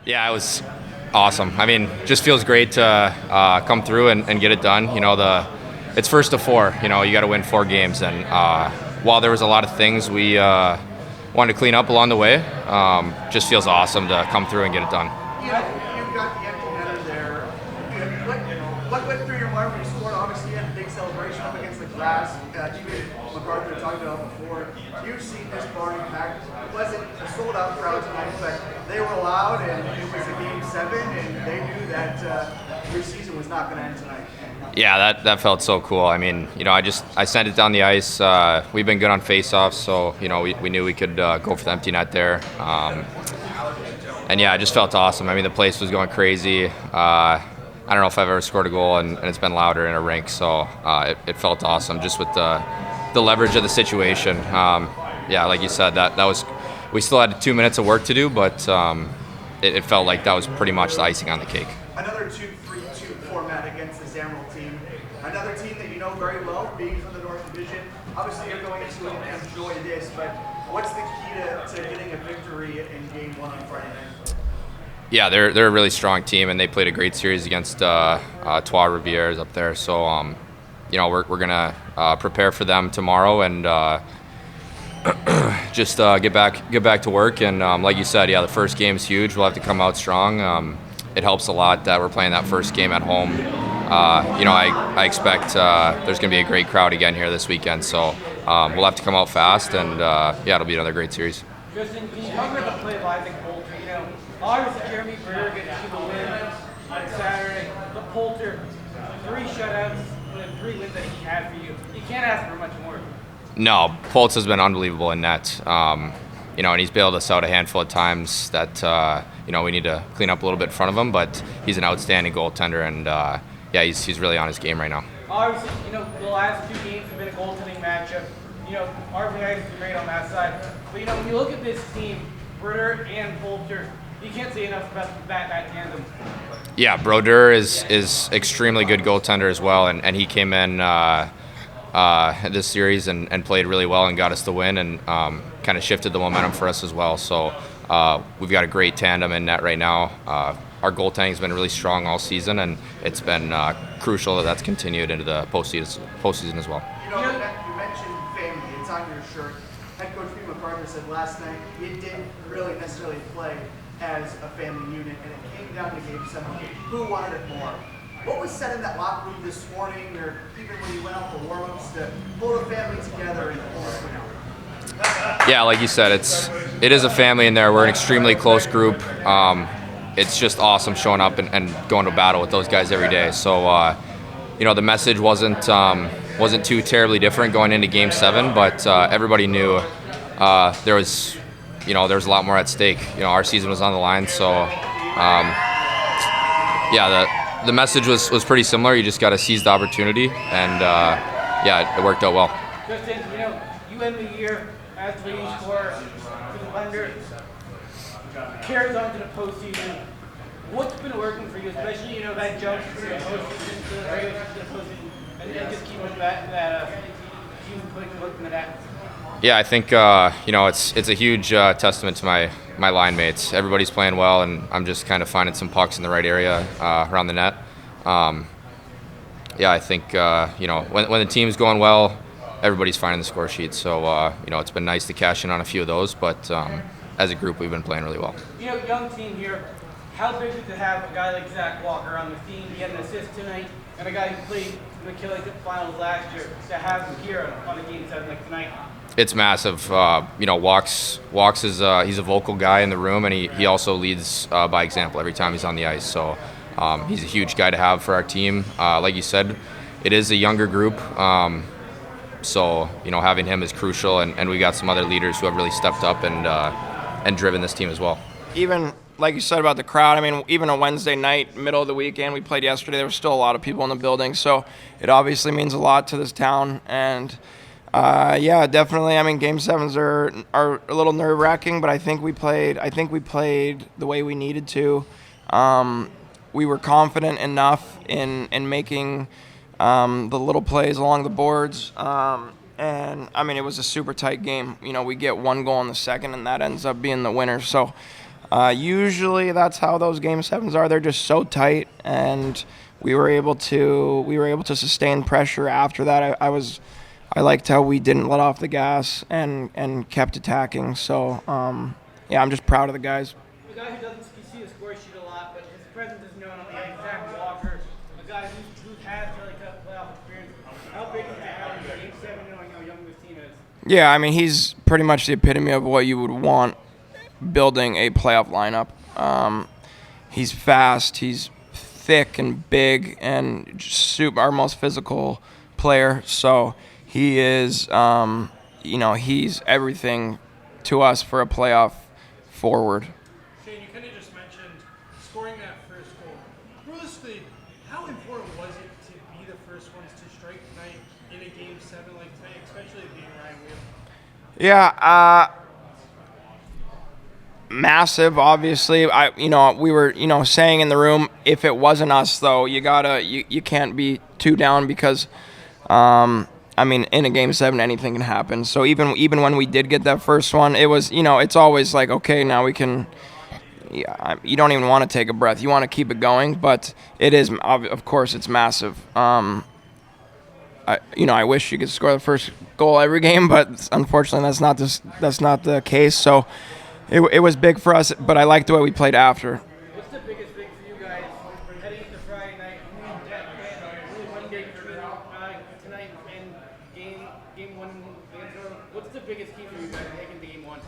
Yeah, it was awesome. I mean, just feels great to come through and get it done. It's first to four. You got to win 4 games, and while there was a lot of things we wanted to clean up along the way, just feels awesome to come through and get it done. You've got the empty netter there. What went through your mind when you scored? Obviously, you had a big celebration up against the glass. Even MacArthur talked about it before. You've seen this bar impact. It wasn't a sold-out crowd tonight, but they were loud, and it was a game 7, and they knew that your season was not going to end tonight. Yeah, that felt so cool. I mean, I sent it down the ice. We've been good on face-offs, so we knew we could go for the empty net there. And yeah, it just felt awesome. I mean, the place was going crazy. I don't know if I've ever scored a goal and it's been louder in a rink, so it felt awesome just with the leverage of the situation. Yeah, like you said, that was. We still had 2 minutes of work to do, but it felt like that was pretty much the icing on the cake. Another 2-3-2 format against this Emerald team. Another team that you know very well, being from the North Division. Obviously, you're going into it and enjoy this, but what's the key to getting a victory in Game 1 on Friday night? Yeah, they're a really strong team, and they played a great series against Trois Rivières up there. So, we're gonna prepare for them tomorrow and just get back to work. And like you said, yeah, the first game's huge. We'll have to come out strong. It helps a lot that we're playing that first game at home. I expect there's gonna be a great crowd again here this weekend. So we'll have to come out fast, and yeah, it'll be another great series. Tristan, can you talk about the play of Isaac Poulter? Obviously Jeremy Berger gets you the win on Saturday, but Poulter, 3 shutouts and 3 wins that he had for you. You can't ask for much more. No, Poulter has been unbelievable in net. And he's bailed us out a handful of times that we need to clean up a little bit in front of him. But he's an outstanding goaltender, and yeah, he's really on his game right now. Obviously, the last 2 games have been a goaltending matchup. RBI is great on that side, but when you look at this team, Brodeur and Poulter, you can't say enough about that tandem. Yeah, Brodeur is extremely good goaltender as well, and he came in this series and played really well and got us the win and kind of shifted the momentum for us as well. So we've got a great tandem in net right now. Our goaltending has been really strong all season, and it's been crucial that that's continued into the postseason as well. You mentioned family. It's on your shirt. Head coach Pete MacArthur said last night it didn't really necessarily play as a family unit, and it came down to Game 7. Who wanted it more? What was said in that locker room this morning, or even when you went out for warm-ups, to pull the family together and pull this one out? Yeah, like you said, it is a family in there. We're an extremely close group. It's just awesome showing up and going to battle with those guys every day. So, the message wasn't too terribly different going into Game 7, but everybody knew there was a lot more at stake. Our season was on the line, so yeah, the message was pretty similar. You just got to seize the opportunity, and yeah, it worked out well. Tristan, you end the year as the leading scorer for the Thunder. Carries on to the postseason. What's been working for you, especially that jump from the postseason to the regular season to the postseason, and just keep with that team looking at that? Yeah, I think it's a huge testament to my line mates. Everybody's playing well, and I'm just kind of finding some pucks in the right area around the net. Yeah, I think when the team's going well, everybody's finding the score sheet. So it's been nice to cash in on a few of those, but as a group, we've been playing really well. Young team here. How big is it to have a guy like Zach Walker on the team? He had an assist tonight, and a guy who played in the Achilles Cup finals last year, to have him here on a Game 7 like tonight? It's massive. Walks is he's a vocal guy in the room, and he also leads by example every time he's on the ice. So he's a huge guy to have for our team. Like you said, it is a younger group, so having him is crucial, and we got some other leaders who have really stepped up and driven this team as well. Even like you said about the crowd, I mean, even a Wednesday night, middle of the weekend, we played yesterday, there were still a lot of people in the building. So it obviously means a lot to this town. And, yeah, definitely, I mean, Game 7s are a little nerve-wracking, but I think we played the way we needed to. We were confident enough in making the little plays along the boards. And, I mean, it was a super tight game. We get 1 goal in the second, and that ends up being the winner. So, Usually that's how those game sevens are. They're just so tight, and we were able to sustain pressure after that. I liked how we didn't let off the gas and kept attacking. So yeah, I'm just proud of the guys. A guy who doesn't see the score sheet a lot, but his presence is known on the ice. Zach Walker, a guy who has really tough playoff experience. How big is it out in Game 7 knowing how young this team is? Yeah, I mean, he's pretty much the epitome of what you would want building a playoff lineup. He's fast, he's thick and big, and just our most physical player. So he is, he's everything to us for a playoff forward. Shane, you kind of just mentioned scoring that first goal. Realistically, how important was it to be the first ones to strike tonight in a Game 7 like tonight, especially being Ryan Wheeler? Yeah, massive, obviously. We were, saying in the room, if it wasn't us, though, you can't be too down because, in a Game 7, anything can happen. So even when we did get that first one, it was, it's always like, okay, now we can. Yeah, you don't even want to take a breath. You want to keep it going, but it is, of course, it's massive. I wish you could score the first goal every game, but unfortunately, that's not the case. So. It was big for us, but I liked the way we played after. What's the biggest thing for you guys heading into Friday night? Really one game for tonight and game 1. What's the biggest key for you guys heading into Game 1?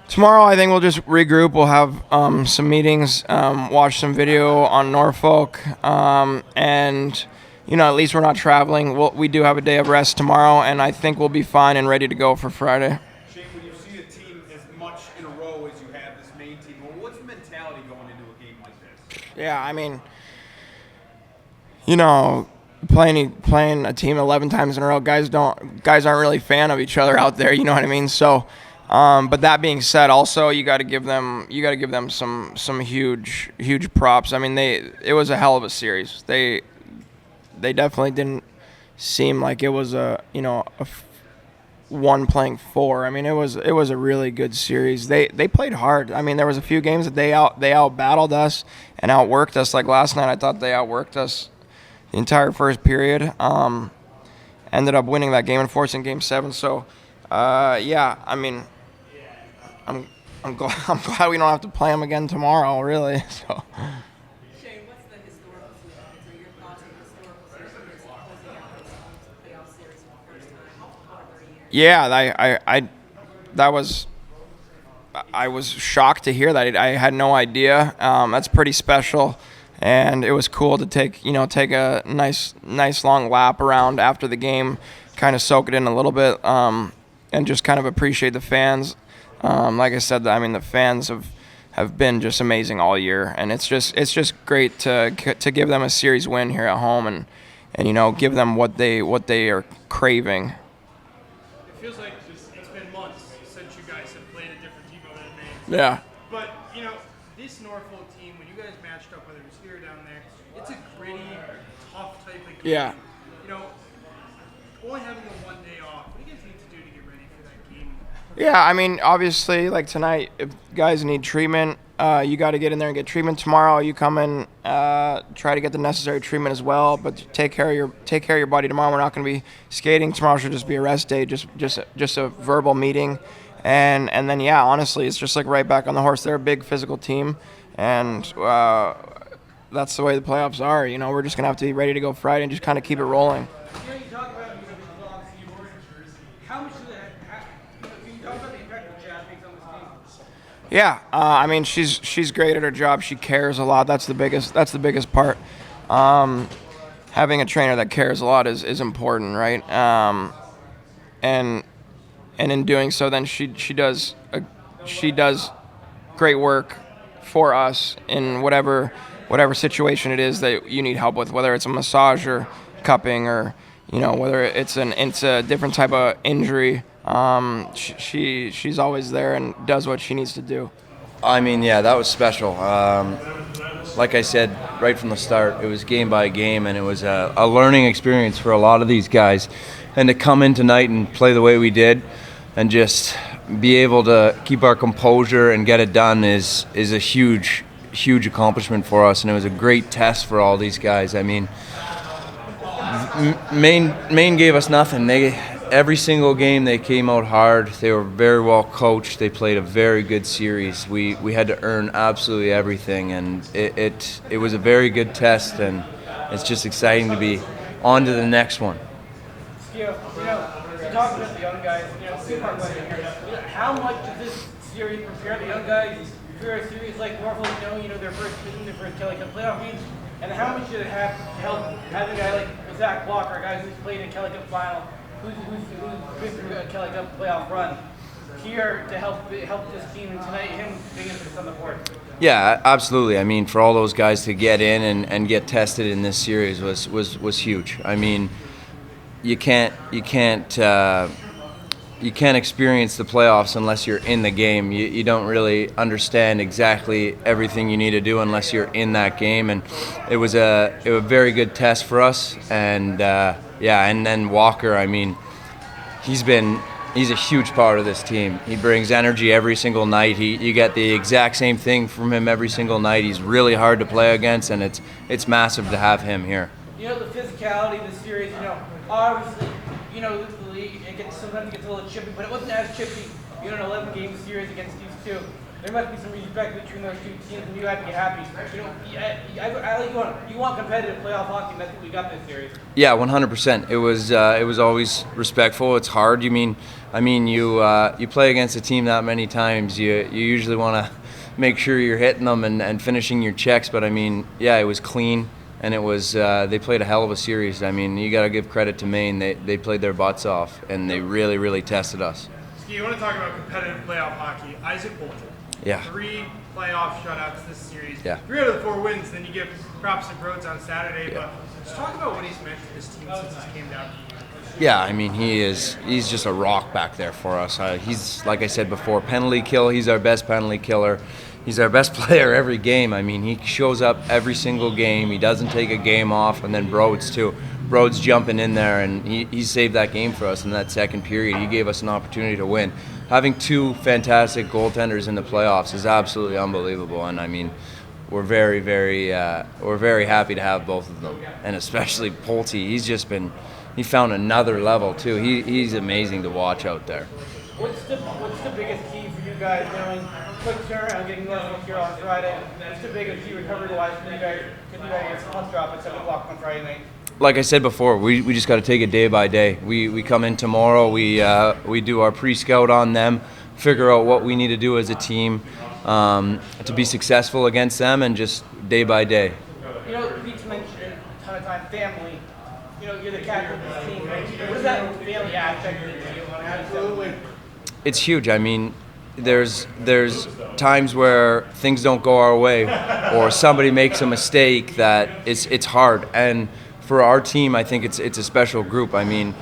Tomorrow, I think we'll just regroup. We'll have some meetings, watch some video on Norfolk, and at least we're not traveling. We do have a day of rest tomorrow, and I think we'll be fine and ready to go for Friday. When you see a team as much in a row as you have this main team, what's the mentality going into a game like this? Yeah, playing a team 11 times in a row, guys aren't really a fan of each other out there. You know what I mean? So, but that being said, also you got to give them some huge props. It was a hell of a series. They definitely didn't seem like it was a one playing four. It was a really good series. They played hard. There was a few games that they out battled us and outworked us. Like last night, I thought they outworked us the entire first period. Ended up winning that game and forcing Game 7. So, yeah. I'm glad we don't have to play them again tomorrow. Really. So. Shane, what's the historical series? Your thoughts on the historical series closing out this playoff series for the first time? How hard are you? Yeah, I was shocked to hear that. I had no idea. That's pretty special, and it was cool to take a nice long lap around after the game, kind of soak it in a little bit, and just kind of appreciate the fans. Like I said, the fans have been just amazing all year, and it's just great to give them a series win here at home and give them what they are craving. It feels like it's been months since you guys have played a different team other than Maine. Yeah. But, this Norfolk team, when you guys matched up, whether it was here or down there, it's a gritty, tough type of game. Yeah. Only having the one day off, what do you guys need to do to get ready for that game? Yeah, obviously, like tonight, if guys need treatment, you got to get in there and get treatment. Tomorrow, you come in, try to get the necessary treatment as well. But take care of your body tomorrow. We're not going to be skating tomorrow. Should just be a rest day, just a verbal meeting, and then yeah, honestly, it's just like right back on the horse. They're a big physical team, and that's the way the playoffs are. We're just gonna have to be ready to go Friday and just kind of keep it rolling. You talk about how much of that? Can you talk about the impact of Jazz makes on this team? Yeah, she's great at her job. She cares a lot. That's the biggest part. Having a trainer that cares a lot is important, right? And in doing so, then she does great work for us in whatever situation it is that you need help with, whether it's a massage or cupping or whether it's a different type of injury. She's always there and does what she needs to do. Yeah, that was special. Like I said right from the start, it was game by game, and it was a learning experience for a lot of these guys. And to come in tonight and play the way we did and just be able to keep our composure and get it done is a huge accomplishment for us, and it was a great test for all these guys. I mean, Maine gave us nothing. Every single game they came out hard. They were very well coached. They played a very good series. We had to earn absolutely everything, and it was a very good test, and it's just exciting to be on to the next one. Skeoch, you talk about the young guys, two-part question here. How much does this series prepare the young guys for a series like Norfolk, their first Kelly Cup playoff games? And how much did it have to help having a guy like Zach Blocker, a guy who's played in Kelly Cup final, who's been through a Kelly Cup playoff run, here to help this team, and tonight him being this on the court? Yeah, absolutely. I mean, for all those guys to get in and get tested in this series was huge. I mean, you can't experience the playoffs unless you're in the game. You don't really understand exactly everything you need to do unless you're in that game. And it was a very good test for us. And and then Walker, I mean, he's a huge part of this team. He brings energy every single night. You get the exact same thing from him every single night. He's really hard to play against, and it's massive to have him here. The physicality of the series, obviously, the league, sometimes it gets a little chippy, but it wasn't as chippy, an 11-game series against these two. There must be some respect between those two teams, and you have to be happy. I like you want competitive playoff hockey, and that's what we got this series. Yeah, 100%. It was always respectful. It's hard. You play against a team that many times, you usually want to make sure you're hitting them and finishing your checks. But it was clean. And it was they played a hell of a series. I mean, you got to give credit to Maine. They played their butts off, and they really, really tested us. You want to talk about competitive playoff hockey? Isaac Poulter. Yeah. 3 playoff shutouts this series. Yeah. 3 out of the 4 wins. Then you give props to Rhodes on Saturday. Yeah. But just talk about what he's meant to this team since he came down. Yeah, I mean, he's just a rock back there for us. He's, like I said before, penalty kill. He's our best penalty killer. He's our best player every game. I mean, he shows up every single game. He doesn't take a game off. And then Rhodes, too. Rhodes jumping in there, and he saved that game for us in that second period. He gave us an opportunity to win. Having 2 fantastic goaltenders in the playoffs is absolutely unbelievable. And, I mean, we're very, very happy to have both of them. And especially Poulter. He found another level, too. He's amazing to watch out there. What's the biggest key for you guys knowing quick turnaround, getting Norfolk here on Friday? What's the biggest key recovery-wise for you guys? Because you guys get puck drop at 7 o'clock on Friday night. Like I said before, we just got to take it day by day. We come in tomorrow, we do our pre-scout on them, figure out what we need to do as a team to be successful against them, and just day by day. Pete's mentioned a ton of time family. You're the captain of this team. What does that family aspect mean to you? Absolutely. It's huge. I mean, there's times where things don't go our way, or somebody makes a mistake that it's hard. And for our team, I think it's a special group. I mean,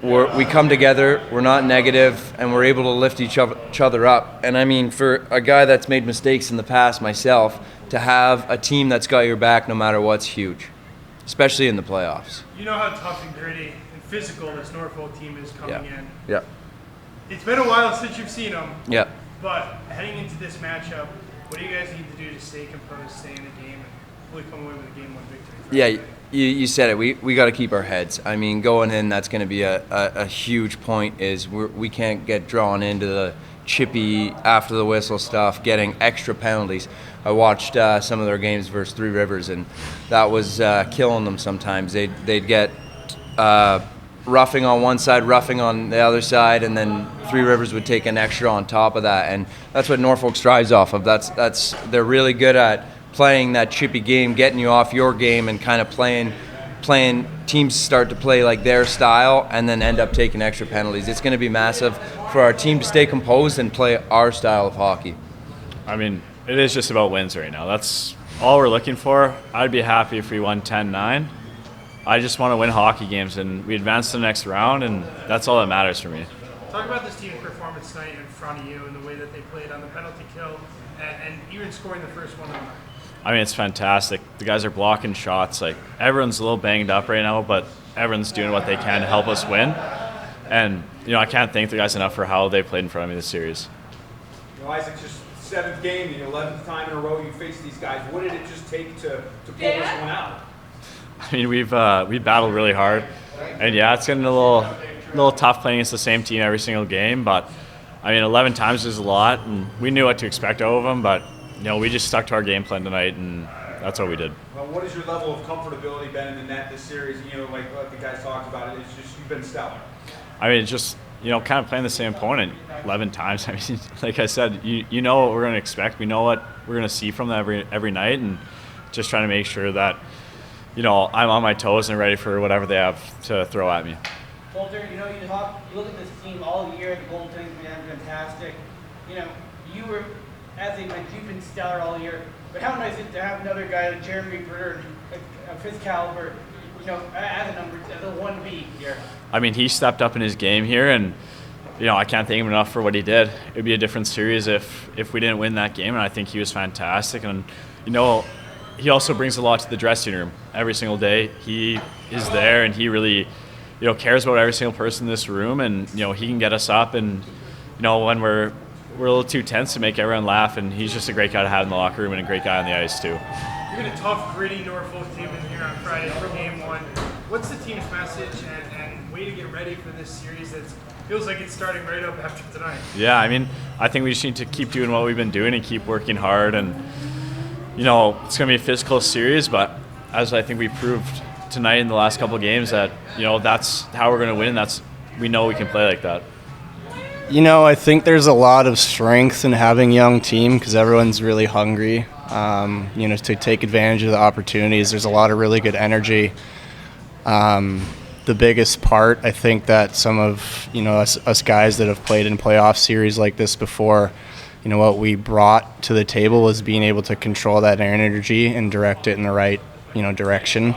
we come together, we're not negative, and we're able to lift each other up. And I mean, for a guy that's made mistakes in the past, myself, to have a team that's got your back no matter what's huge, especially in the playoffs. You know how tough and gritty and physical this Norfolk team is coming in. Yeah. It's been a while since you've seen them. Yeah. But heading into this matchup, what do you guys need to do to stay composed, stay in the game, and hopefully come away with a game 1 victory? Yeah, you said it. We got to keep our heads. I mean, going in, that's going to be a huge point. Is we can't get drawn into the chippy after the whistle stuff, getting extra penalties. I watched some of their games versus Three Rivers, and that was killing them sometimes. They'd get roughing on one side, roughing on the other side, and then Three Rivers would take an extra on top of that. And that's what Norfolk strives off of. They're really good at playing that chippy game, getting you off your game, and kind of playing teams start to play like their style and then end up taking extra penalties. It's going to be massive for our team to stay composed and play our style of hockey. I mean, it is just about wins right now. That's all we're looking for. I'd be happy if we won 10-9. I just want to win hockey games, and we advance to the next round, and that's all that matters for me. Talk about this team's performance tonight in front of you and the way that they played on the penalty kill and even scoring the first one. I mean, it's fantastic. The guys are blocking shots. Like, everyone's a little banged up right now, but everyone's doing what they can to help us win. And, I can't thank the guys enough for how they played in front of me this series. Isaac, just 7th game, the 11th time in a row you faced these guys. What did it just take to pull this one out? I mean, we battled really hard. And, yeah, it's getting a little tough playing against the same team every single game. But, 11 times is a lot, and we knew what to expect out of them. But, we just stuck to our game plan tonight, and that's what we did. Well, what has your level of comfortability been in the net this series? Like the guys talked about it, it's just you've been stellar. It's just, kind of playing the same opponent 11 times. Like I said, you know what we're going to expect. We know what we're going to see from them every night, and just trying to make sure that, I'm on my toes and ready for whatever they have to throw at me. Poulter, you look at this team all year, the goaltending's been fantastic. You were, you've been stellar all year, but how nice is it to have another guy like Jeremy Britter of his caliber, as a 1B here? He stepped up in his game here, and I can't thank him enough for what he did. It would be a different series if we didn't win that game, and I think he was fantastic. And he also brings a lot to the dressing room every single day. He is there, and he really cares about every single person in this room, and he can get us up, and when we're a little too tense to make everyone laugh, and he's just a great guy to have in the locker room and a great guy on the ice too. You're in a tough, gritty Norfolk team in here on Friday for Game 1. What's the team's message and way to get ready for this series that feels like it's starting right up after tonight? Yeah, I think we just need to keep doing what we've been doing and keep working hard. And, it's going to be a physical series, but as I think we proved tonight in the last couple of games that, that's how we're going to win. We know we can play like that. I think there's a lot of strength in having a young team because everyone's really hungry, to take advantage of the opportunities. There's a lot of really good energy. The biggest part, I think that some of, us guys that have played in playoff series like this before, what we brought to the table was being able to control that energy and direct it in the right, direction.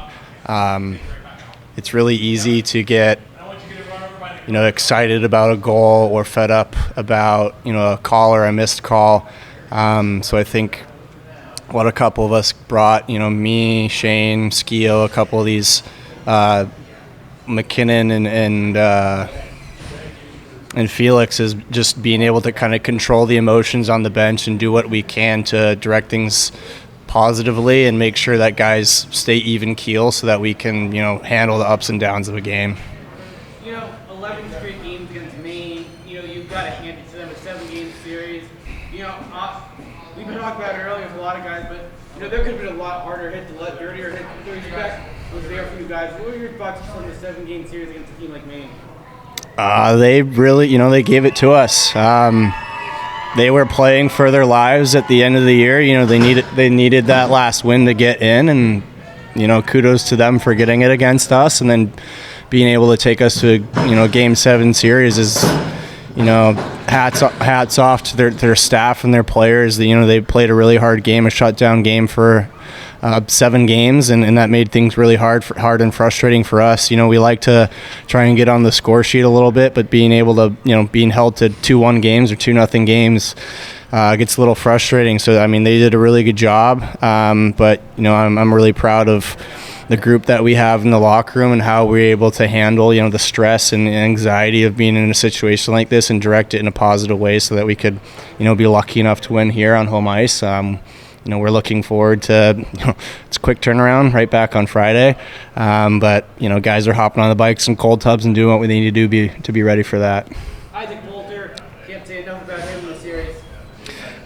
It's really easy to get excited about a goal or fed up about, a call or a missed call. So I think what a couple of us brought, me, Shane, Skeoch, a couple of these, McKinnon and Felix is just being able to kind of control the emotions on the bench and do what we can to direct things positively and make sure that guys stay even keel so that we can, handle the ups and downs of a game. 11 straight games against Maine. You've got to hand it to them, a 7-game series. We've been talking about it earlier with a lot of guys, but there could have been a lot harder hit, a lot dirtier hit. You guys was there for you guys. What were your thoughts on the 7-game series against a team like Maine? They really, they gave it to us. They were playing for their lives at the end of the year. They needed that last win to get in, and kudos to them for getting it against us, and then being able to take us to a Game 7 series is, hats off to their staff and their players. They played a really hard game, a shutdown game for 7 games, and that made things really hard and frustrating for us. We like to try and get on the score sheet a little bit, but being able to, being held to 2-1 games or 2-0 games gets a little frustrating. So, they did a really good job, but, I'm really proud of the group that we have in the locker room and how we're able to handle, the stress and anxiety of being in a situation like this and direct it in a positive way so that we could, be lucky enough to win here on home ice. We're looking forward to, it's a quick turnaround right back on Friday. But, guys are hopping on the bikes and cold tubs and doing what we need to do to be ready for that. Isaac Poulter, can't say enough about him in the series.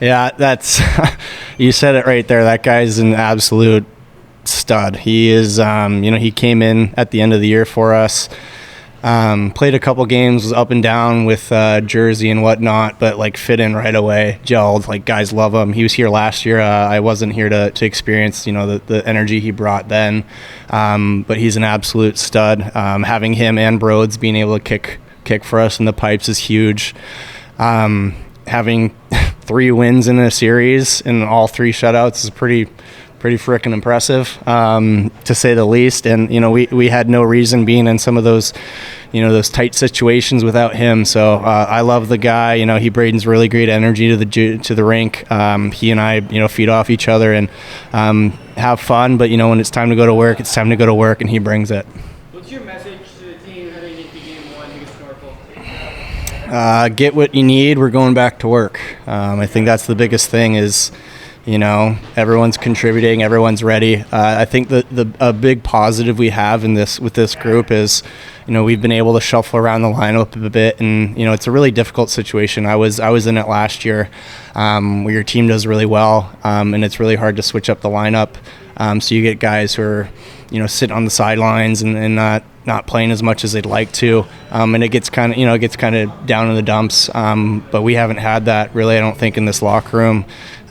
Yeah, that's, you said it right there. That guy's an absolute stud. He is, he came in at the end of the year for us. Played a couple games, was up and down with Jersey and whatnot, but fit in right away, gelled. Guys love him. He was here last year. I wasn't here to experience, the energy he brought then. But he's an absolute stud. Having him and Broads being able to kick for us in the pipes is huge. Having 3 wins in a series and all 3 shutouts is pretty freaking impressive, to say the least. And we had no reason being in some of those those tight situations without him. So I love the guy. He brings really great energy to the rink. He and I feed off each other and have fun. But when it's time to go to work, it's time to go to work, and he brings it. What's your message to the team heading into Game 1 against Norfolk? Get what you need. We're going back to work. I think that's the biggest thing is, everyone's contributing, everyone's ready. I think a big positive we have with this group is, we've been able to shuffle around the lineup a bit, and it's a really difficult situation. I was in it last year, where your team does really well, and it's really hard to switch up the lineup. So you get guys who are, sitting on the sidelines and not playing as much as they'd like to, and it gets kind of down in the dumps. But we haven't had that really, I don't think, in this locker room.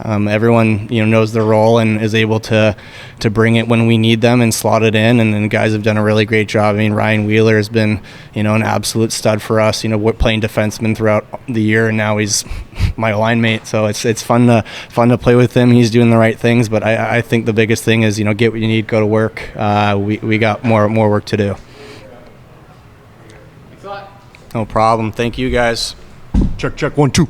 Everyone knows their role and is able to bring it when we need them and slot it in. And guys have done a really great job. I mean, Ryan Wheeler has been an absolute stud for us. We're playing defenseman throughout the year, and now he's my line mate. So it's fun to play with him. He's doing the right things. But I think the biggest thing is get what you need, go to work. We got more work to do. No problem. Thank you, guys. Check 1 2.